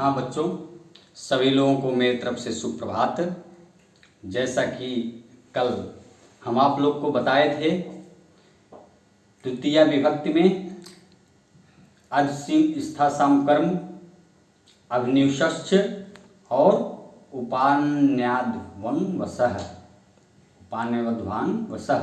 हाँ बच्चों, सभी लोगों को मेरी तरफ से सुप्रभात। जैसा कि कल हम आप लोग को बताए थे, तृतीया विभक्ति में अजसिंह स्थासाम कर्म, अभिनिवेश्च और उपान्याद्वान वसः,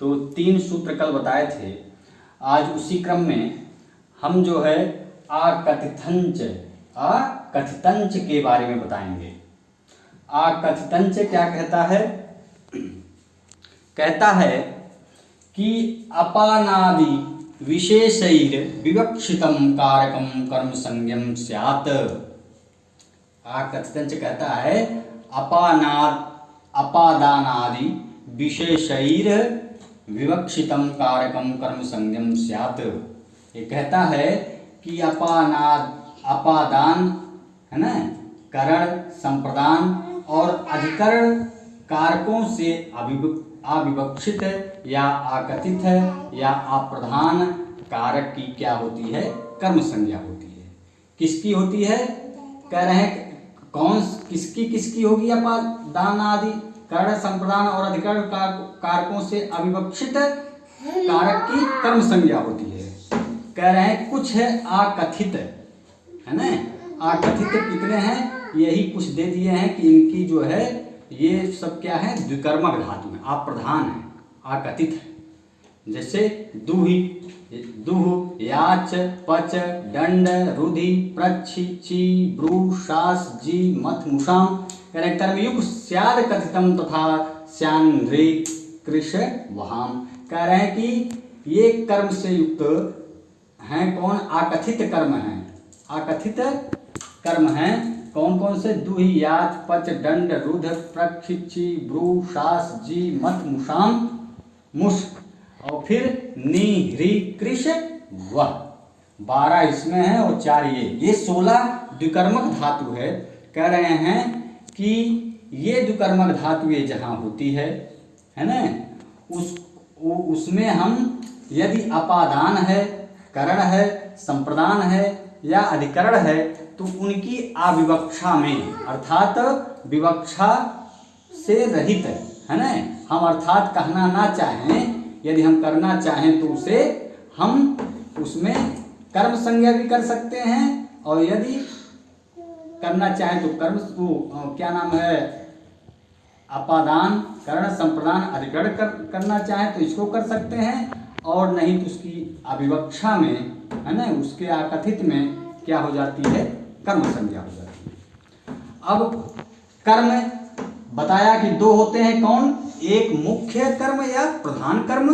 तो 3 सूत्र कल बताए थे। आज उसी क्रम में हम जो है आकथितंच के बारे में बताएंगे। आकथितंच क्या कहता है? कहता है कि अपानादि विशेषैर विवक्षितम कारकम कर्म संज्ञम स्यात्। आकथितंच कहता है अपादानादि विशेषैर विवक्षितम कारकम कर्म संज्ञम स्यात्। ये कहता है कि अपादान है ना, करण, संप्रदान और अधिकरण कारकों से अविवक्षित या आकथित या अप्रधान कारक की क्या होती है? कर्म संज्ञा होती है। किसकी होती है? कह रहे हैं कौन किसकी होगी? अपादान आदि करण, संप्रदान और अधिकरण कारकों से अविवक्षित कारक की कर्म संज्ञा होती है। कह रहे हैं कुछ है आकथित, है ना। आकथित कितने हैं? यही कुछ दे दिए हैं कि इनकी जो है ये सब क्या है? द्विकर्मक धातु है, अप्रधान है, आकथित है। जैसे दुह, याच, पच, दंड, रुधि, प्रच्छ, ची, ब्रू, शास, जी, मथ, मुषाम। कर्मयुक्त स्याद कथितम तथा स्यान रे कृष वहाम। कह रहे हैं कि ये कर्म से युक्त हैं कौन? आकथित कर्म हैं। आकथित कर्म हैं कौन कौन से? दुहि, याच, पच, दंड, रुध, प्रच्छ, ची, ब्रू, शास, जी, मथ, मुषाम, मुष और फिर नी, ह्री, कृष, वह। 12 इसमें है और 4 ये 16 द्विकर्मक धातु है। कह रहे हैं कि ये द्विकर्मक धातु ये जहाँ होती है ना, उसमें हम यदि अपादान है, करण है, संप्रदान है या अधिकरण है तो उनकी अविवक्षा में, अर्थात विवक्षा से रहित है ना, हम अर्थात कहना ना चाहें, यदि हम करना चाहें तो उसे हम उसमें कर्म संज्ञा भी कर सकते हैं और यदि करना चाहें तो कर्म को क्या नाम है? अपादान, करण, संप्रदान, अधिकरण करना चाहें तो इसको कर सकते हैं और नहीं तो उसकी अविवक्षा में, है ना, उसके आकथित में क्या हो जाती है? कर्म संज्ञा हो जाती है। अब कर्म बताया कि 2 होते हैं। कौन? एक मुख्य कर्म या प्रधान कर्म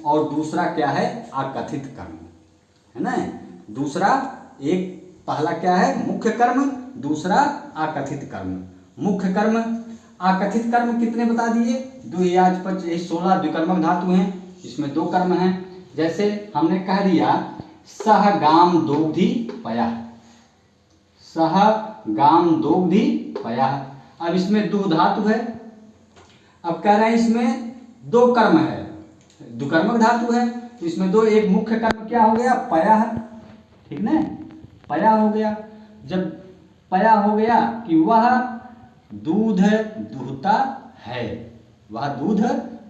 और दूसरा क्या है? आकथित कर्म, है ना। दूसरा एक, पहला क्या है? मुख्य कर्म, दूसरा आकथित कर्म। मुख्य कर्म, आकथित कर्म कितने बता दिए? दुह, याच, पच, ये 16 द्विकर्मक धातु हैं। इसमें 2 कर्म हैं। जैसे हमने कह दिया सह गाम दोग्धि पयः, सह गाम दोग्धि पयः। अब इसमें दुह धातु है। अब कह रहे हैं इसमें 2 कर्म है, द्विकर्मक धातु है तो इसमें 2, एक मुख्य कर्म क्या हो गया? पयः, ठीक ना, पया हो गया। जब पया हो गया कि वह दूध दुहता है, वह दूध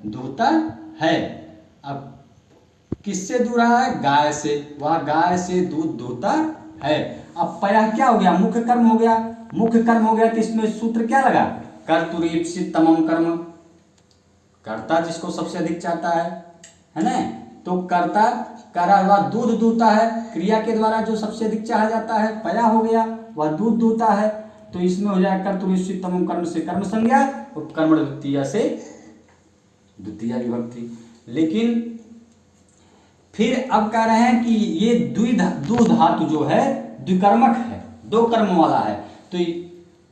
दुहता है। अब किससे दूह रहा है? गाय से, वह गाय से दूध दुहता है। अब पया क्या हो गया? मुख्य कर्म हो गया। मुख्य कर्म हो गया तो इसमें सूत्र क्या लगा? कर्तुरीप्सित तमम कर्म, कर्ता जिसको सबसे अधिक चाहता है ना, तो कर्ता करा हुआ दूध दूहता है, क्रिया के द्वारा जो सबसे अधिक चाहा जाता है, पया हो गया, वह दूध दूहता है। तो इसमें हो जाएगा कर्तुरीप्सित तमम कर्म से कर्म संज्ञा, उपकर्मण द्वितीया से द्वितीया विभक्ति। लेकिन फिर अब कह रहे हैं कि ये दु धातु जो है द्विकर्मक है, 2 कर्म वाला है। तो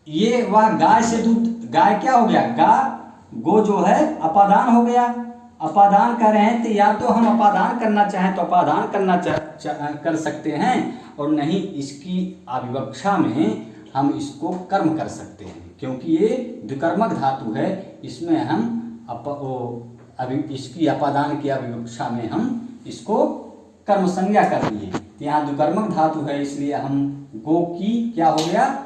ये वह गाय से दूध, गाय क्या हो गया? गो जो है अपादान हो गया। अपादान कर रहे हैं तो या तो हम अपादान करना चाहें तो अपादान करना कर सकते हैं और नहीं इसकी अविवक्षा में हम इसको कर्म कर सकते हैं, क्योंकि ये द्विकर्मक धातु है। इसमें हम इसकी अपादान की अविवक्षा में हम इसको कर्म संज्ञा कर दिए। तो यहाँ द्विकर्मक धातु है, इसलिए हम गो की क्या हो गया,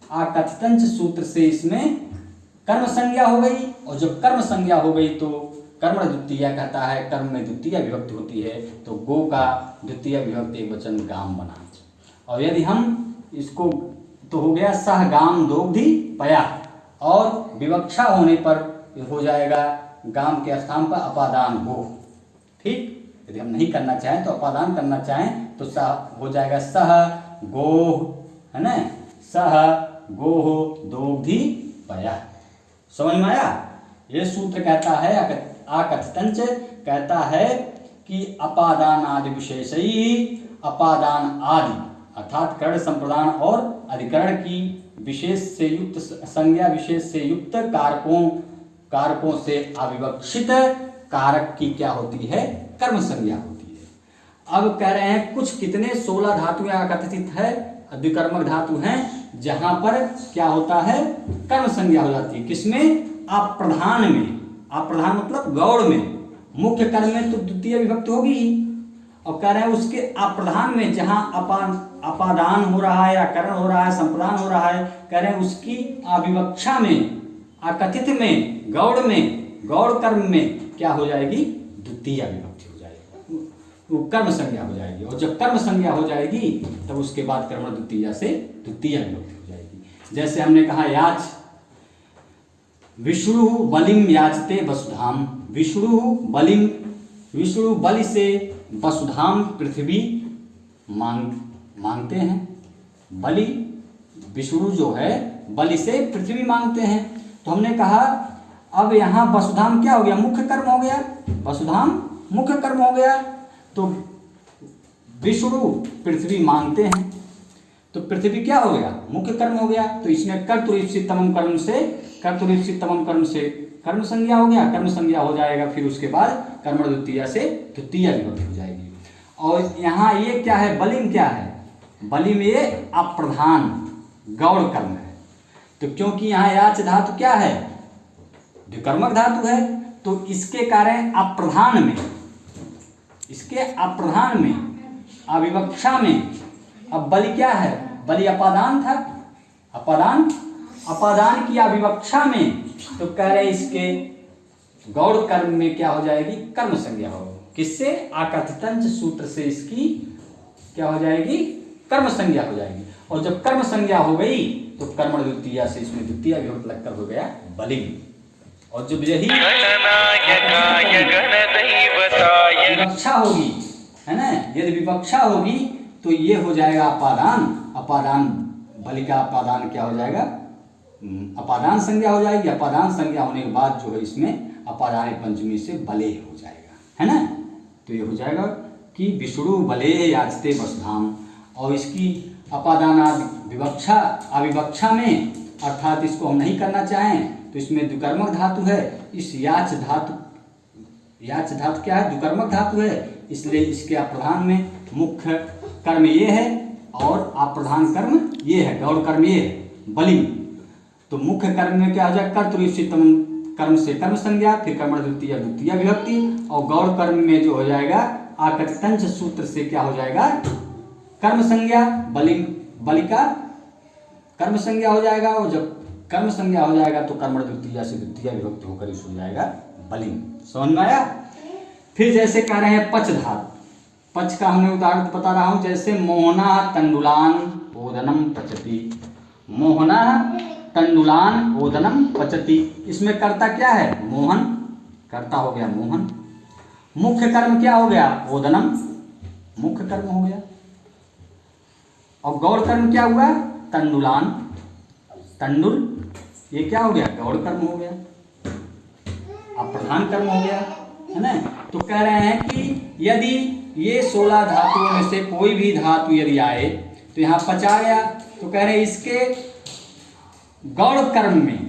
आकथितंच सूत्र से इसमें कर्म संज्ञा हो गई। और जब कर्म संज्ञा हो गई तो कर्म द्वितीया कहता है, कर्म में द्वितीय विभक्ति होती है, तो गो का द्वितीय विभक्ति एकवचन गाम बना। और यदि हम इसको तो हो गया सह गाम दोग्धि पया, और विवक्षा होने पर हो जाएगा गाम के स्थान पर अपादान गो। ठीक, यदि हम नहीं करना चाहें तो अपादान करना चाहें तो सह हो जाएगा सह गो, है ना, सह गो दोग्धि पया। समझ में आया? ये सूत्र कहता है, आकथितंच कहता है कि अपादान आदि विशेषई, अपादान आदि अर्थात कर्ण संप्रदान और अधिकरण की विशेष से युक्त संज्ञा विशेष से युक्त कारकों से अविवक्षित कारक की क्या होती है, कर्म संज्ञा होती है। अब कह रहे हैं कुछ कितने 16 धातुएं आकथित है, द्विकर्मक धातु हैं, जहां पर क्या होता है, कर्म संज्ञा हो जाती है। किसमें? अप्रधान में। अप्रधान मतलब गौड़ में, मुख्य कर्म में तो द्वितीय विभक्ति होगी ही। और कह रहे हैं उसके अप्रधान में, जहां अपादान हो रहा है या करण हो रहा है, संप्रदान हो रहा है, कह रहे हैं उसकी अविवक्षा में, अकथित में, गौड़ में, गौड़ कर्म में क्या हो जाएगी, द्वितीय विभक्ति हो जाएगी, वो कर्म संज्ञा हो जाएगी। और जब कर्म संज्ञा हो जाएगी तब उसके बाद कर्म द्वितीय से द्वितीय विभक्ति हो जाएगी। जैसे हमने कहा याच, विष्णु बलिम याचते वसुधाम, विष्णु बलि से वसुधाम पृथ्वी मांगते हैं। बलि, विष्णु जो है बलि से पृथ्वी मांगते हैं। तो हमने कहा अब यहाँ वसुधाम क्या हो गया, मुख्य कर्म हो गया, वसुधाम मुख्य कर्म हो गया। तो विष्णु पृथ्वी मांगते हैं, तो पृथ्वी क्या हो गया, मुख्य कर्म हो गया। तो इसमें कर्तुरीप्सितमम कर्म से, कर्तुरीप्सितमम कर्म से कर्म संज्ञा हो गया, कर्म संज्ञा हो जाएगा, फिर उसके बाद कर्म द्वितीय से द्वितीय विभक्ति हो जाएगी। और यहाँ ये क्या है, बलिम क्या है, बलिम ये अप्रधान गौड़ कर्म है। तो क्योंकि यहाँ याच धातु क्या है, द्विकर्मक धातु है, तो इसके कारण अप्रधान में, इसके अप्रधान में, अविवक्षा में, अब बलि क्या है, बलि अपादान था, अपादान की अविवक्षा में, तो कह रहे इसके गौड़ कर्म में क्या हो जाएगी, कर्म संज्ञा हो। किससे? आकथितंच सूत्र से इसकी क्या हो जाएगी, कर्म संज्ञा हो जाएगी। और जब कर्म संज्ञा हो गई तो कर्म द्वितीय से इसमें द्वितीय विभक्ति लगकर हो गया बलिम। और जब यही विवक्षा होगी, है ना, यदि विवक्षा होगी तो ये हो जाएगा अपादान, बलि का अपादान क्या हो जाएगा, अपादान संज्ञा हो जाएगी। अपादान संज्ञा होने के बाद जो है इसमें अपादान पंचमी से बले हो जाएगा, है ना। तो ये हो जाएगा कि विष्णु बले याचते वसुधाम, और इसकी अपादान विवक्षा अविवक्षा में, अर्थात इसको हम नहीं करना चाहें तो इसमें द्विकर्मक धातु है। इस याच धातु क्या है, द्विकर्मक धातु है, इसलिए इसके अप्रधान में मुख्य कर्म ये है और अप्रधान कर्म ये है, गौड़ कर्म ये है बलिम। तो मुख्य कर्म में क्या हो जाएगा, कर्तुरीप्सितम कर्म से कर्म संज्ञा, फिर कर्म द्वितीय विभक्ति, और गौड़ कर्म में जो हो जाएगा आकथितंच सूत्र से क्या हो जाएगा, कर्म संज्ञा, बलि का कर्म संज्ञा हो जाएगा। और जब कर्म संज्ञा हो जाएगा तो कर्म द्वितीय से द्वितीय विभक्ति होकर इस हो जाएगा बलिम। समझ में आया? फिर जैसे कह रहे हैं पच धातु, पच का हमने उदाहरण बता रहा हूं, जैसे मोहना तंडुलान ओदनम पचती, मोहना तंडुलान ओदनम पचती, इसमें कर्ता क्या है, मोहन, कर्ता हो गया मोहन, मुख्य कर्म क्या हो गया, ओदनम, मुख्य कर्म हो गया, और गौड़ कर्म क्या हुआ, तंडुलान, तंडुल, ये क्या हो गया, गौड़ कर्म हो गया, अब प्रधान कर्म हो गया, है ना। तो कह रहे हैं कि यदि ये 16 धातुओं में से कोई भी धातु यदि आए तो यहाँ पचा गया, तो कह रहे हैं इसके गौड़ कर्म में,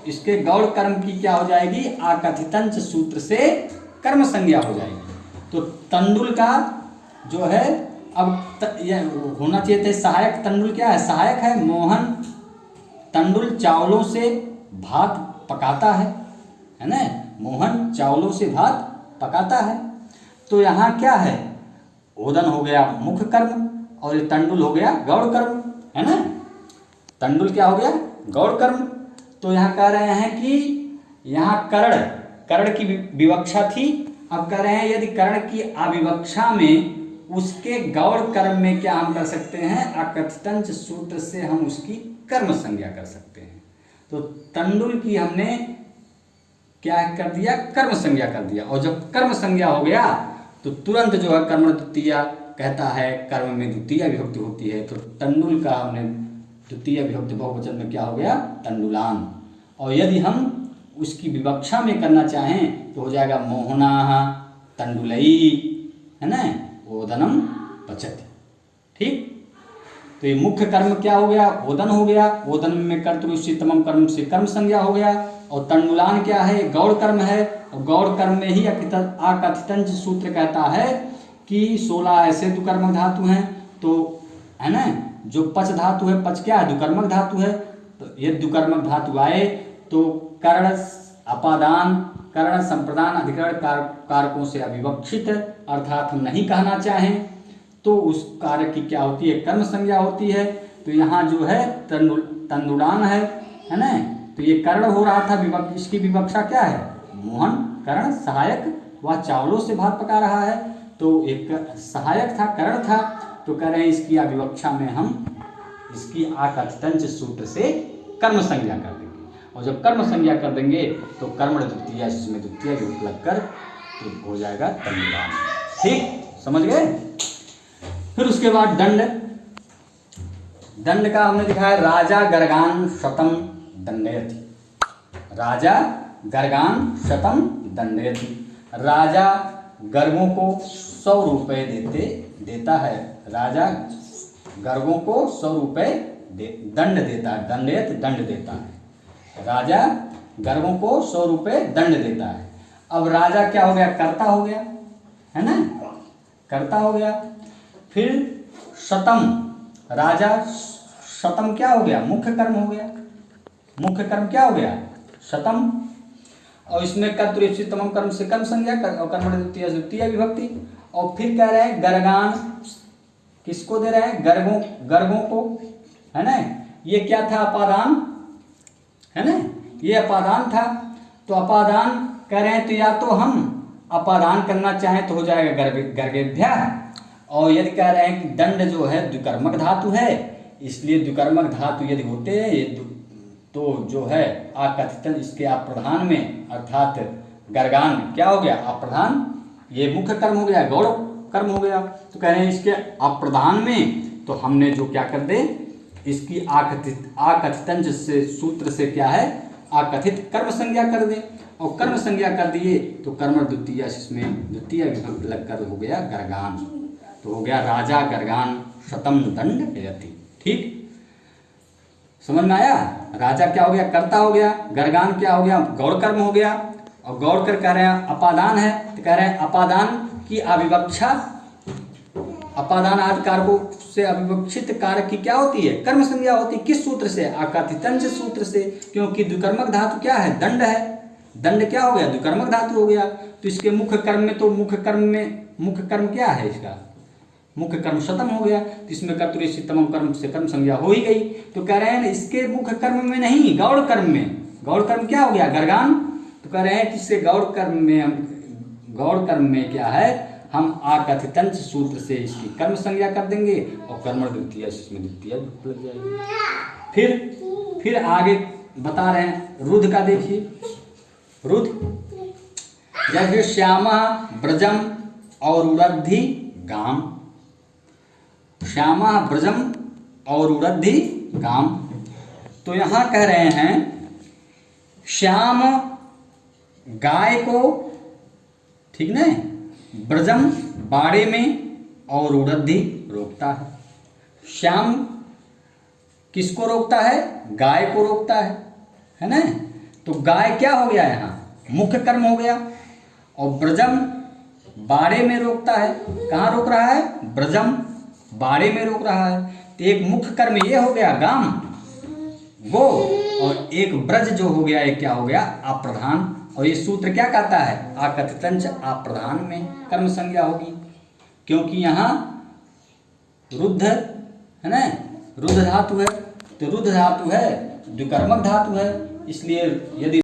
इसके गौड़ कर्म की क्या हो जाएगी, आकथितंच सूत्र से कर्म संज्ञा हो जाएगी। तो तंडुल का जो है, अब यह होना चाहिए थे सहायक, तंडुल क्या है, सहायक है। मोहन तंडुल चावलों से भात पकाता है ना, मोहन चावलों से भात पकाता है। तो यहाँ क्या है, ओदन हो गया मुख्य कर्म और ये तंडुल हो गया गौड़ कर्म, है ना। तंडुल क्या हो गया? गौड़ कर्म। तो यहाँ कह रहे हैं कि यहाँ कर्ण की विवक्षा थी। अब कह रहे हैं यदि कर्ण की अविवक्षा में उसके गौड़ कर्म में क्या हम कर सकते हैं? अकथितंच सूत्र से हम उसकी कर्म संज्ञा कर सकते हैं। तो तंडुल की हमने क्या कर दिया? कर्म संज्ञा कर दिया। और जब कर्म संज्ञा हो गया तो तुरंत जो है कर्म द्वितीय कहता है, कर्म में द्वितीय विभक्ति होती है। तो तंडुल का हमने द्वितीय विभक्ति बहुवचन में क्या हो गया? तंडुलान। और यदि हम उसकी विवक्षा में करना चाहें तो हो जाएगा मोहना तंडुलई, है ना, ओदनम पचति। ठीक। तो ये मुख्य कर्म क्या हो गया? ओदन हो गया। ओदन में कर्तृ कर्म से कर्म संज्ञा हो गया। और तंडुलान क्या है? गौड़ कर्म है। और गौड़ कर्म में ही अकथितंच सूत्र कहता है कि 16 ऐसे दुकर्मक धातु हैं, तो है ना, जो पच धातु है, पच क्या है? दुकर्मक धातु है। तो ये दुकर्मक धातु आए तो कर्ण अपादान, कर्ण संप्रदान अधिकरण कारकों से अविवक्षित, अर्थात हम नहीं कहना चाहें तो उस कार्य की क्या होती है? कर्म संज्ञा होती है। तो यहाँ जो है तंडुलान है ना। तो ये कर्ण हो रहा था, इसकी विवक्षा क्या है? मोहन कर्ण सहायक, वह चावलों से भात पका रहा है, तो एक सहायक था, कर्ण था। तो कह रहे हैं इसकी अविवक्षा में हम इसकी आकथितंच सूत्र से कर्म संज्ञा कर देंगे। और जब कर्म संज्ञा कर देंगे तो कर्म द्वितीय, इसमें द्वितीय विभक्ति लगकर तो हो जाएगा तंडुलान। ठीक, समझ गए। फिर उसके बाद दंड। दंड का हमने दिखाया राजा गर्गान शतम दंडयति। राजा गर्गान शतम दंडयति। राजा गर्गों को 100 रुपये देता है। राजा गर्गों को 100 रुपये दंड देता है। दंडयत दंड देता है। राजा गर्गों को 100 रुपये दंड देता है। अब राजा क्या हो गया? कर्ता हो गया, है ना, कर्ता हो गया। फिर शतम, राजा शतम क्या हो गया? मुख्य कर्म हो गया। मुख्य कर्म क्या हो गया? शतम। और इसमें कर्तृ कर्म से कर्म संज्ञा और कर्म द्वितीय विभक्ति। और फिर कह रहे हैं गर्गान, किसको दे रहे हैं? गर्गों को, है ना। ये क्या था? अपादान, है ना, ये अपादान था। तो अपादान कह रहे हैं तो या तो हम अपादान करना चाहें तो हो जाएगा गर्गेभ्या। और यदि कह रहे हैं कि दंड जो है द्विकर्मक धातु है, इसलिए द्विकर्मक धातु यदि होते हैं तो जो है आकथितन इसके अप्रधान में, अर्थात गर्गान क्या हो गया? अप्रधान। ये मुख्य कर्म हो गया, गौड़ कर्म हो गया। तो कह रहे हैं इसके अप्रधान में तो हमने जो क्या कर दे, इसकी आकथितंच से सूत्र से क्या है? आकथित कर्म संज्ञा कर दे। और कर्म संज्ञा कर दिए तो कर्म द्वितीय, इसमें द्वितीय विभक्ति लगकर हो गया गर्गान। तो हो गया राजा गर्गान शतम दंड यति। ठीक, समझ में आया। राजा क्या हो गया? कर्ता हो गया। गर्गान क्या हो गया? गौड़ कर्म हो गया। और गौड़ कर कह रहे हैं अपादान है, तो कह रहे हैं अपादान की अविवक्षा, अपादान आदि कारकों से अविवक्षित कारक की क्या होती है? कर्म संज्ञा होती है। किस सूत्र से? आकथितंच सूत्र से। क्योंकि द्विकर्मक धातु क्या है? दंड है। दंड क्या हो गया? द्विकर्मक धातु हो गया। तो इसके मुख्य कर्म में, तो मुख्य कर्म क्या है? इसका मुख्य कर्म शतम हो गया। तो इसमें कर्तृ कर्म से कर्म संज्ञा हो ही गई। तो कह रहे हैं इसके मुख्य कर्म में नहीं, गौड़ कर्म में। गौड़ कर्म क्या हो गया? गर्गान। तो कह रहे हैं कि इससे गौड़ कर्म में क्या है? हम आकथितंच सूत्र से इसकी कर्म संज्ञा कर देंगे और कर्म द्वितीय, इसमें द्वितीय लग जाएगी। फिर आगे बता रहे हैं रुद्ध का। देखिए रुद्ध, जैसे श्यामा ब्रजम और उरद्धि गाम। श्यामा ब्रजम और उरद्धि गाम। तो यहां कह रहे हैं श्याम गाय को, ठीक ना, ब्रजम बाड़े में और उरद्धि रोकता है। श्याम किसको रोकता है? गाय को रोकता है ना। तो गाय क्या हो गया? यहाँ मुख्य कर्म हो गया। और ब्रजम बाड़े में रोकता है। कहाँ रोक रहा है? ब्रजम बाड़े में रोक रहा है। तो एक मुख्य कर्म ये हो गया गाम, गो, और एक ब्रज जो हो गया, एक क्या हो गया? अप्रधान। और ये सूत्र क्या कहता है? आकथितंच अप्रधान में कर्म संज्ञा होगी। क्योंकि यहाँ रुद्ध है ना, रुद्ध धातु है, तो रुद्ध धातु है द्विकर्मक धातु है, इसलिए यदि